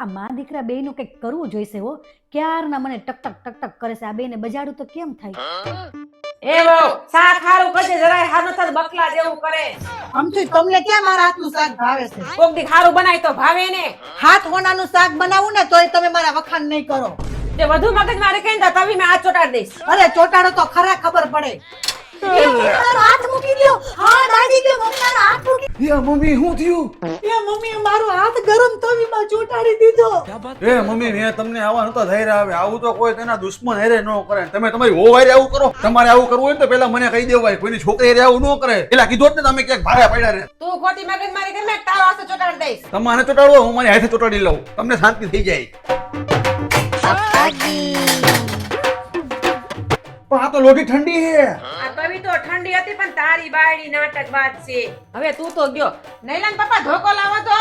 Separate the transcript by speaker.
Speaker 1: આ માં દીકરા બેયનું કંઈક કરવું જોઈશે હો. ક્યારના મને ટક ટક ટક ટક કરે છે. આ બેને બજાડું તો કેમ થાય?
Speaker 2: એ બહુ શાક હારું કરજે જરાય હાનો થર બકલા જેવું કરે.
Speaker 3: આમથી તમને ક્યાં મારા હાથનું શાક ભાવે છે?
Speaker 2: કોક દી હારું બનાય તો ભાવે ને.
Speaker 3: હાથ હોનાનું શાક બનાવું ને તોય તમે મારા વખાણ નહીં કરો.
Speaker 2: જે વધુ મગજ મારે કઈ તો તવી મેં આ ચોટાડ દઈશ.
Speaker 3: અરે ચોટાડો તો ખરા ખબર પડે. મારો હાથ મૂકી દો. હા દાદી કે મમ્મી મારો હાથ મૂકી.
Speaker 4: એ મમ્મી શું થયું?
Speaker 3: એ મમ્મી મારો હાથ ગરમ તવીમાં ચોટાડી દીધો.
Speaker 4: એ મમ્મી મેં તમને આવા નતો થઈ રહ્યા. હવે આવું તો કોઈ તેના દુશ્મન હેરે ન કરે. તમે તમારી વહુ હારે આવું કરો. તમારે આવું કરવું હોય ને તો પેલા મને કહી દેવાય. કોઈની છોકરી હારે આવું ન કરે. પેલા કીધું જ ને તમે ક્યાંક ભારે પડ્યા રે.
Speaker 2: તું ખોટી મગજ મારી કરી મેં તારો હાથ ચોટાડ દઈશ.
Speaker 4: તમારે ચોટાડવો હું મારી હાથે ચોટાડી લઉં. તમને શાંતિ થઈ જાય. પણ આ તો લોટી ઠંડી છે.
Speaker 2: આ તવી તો ઠંડી હતી પણ તારી બાયડી નાટક વાત છે. હવે તું તો ગયો. નૈલાન પપ્પા ધોકો લાવો તો.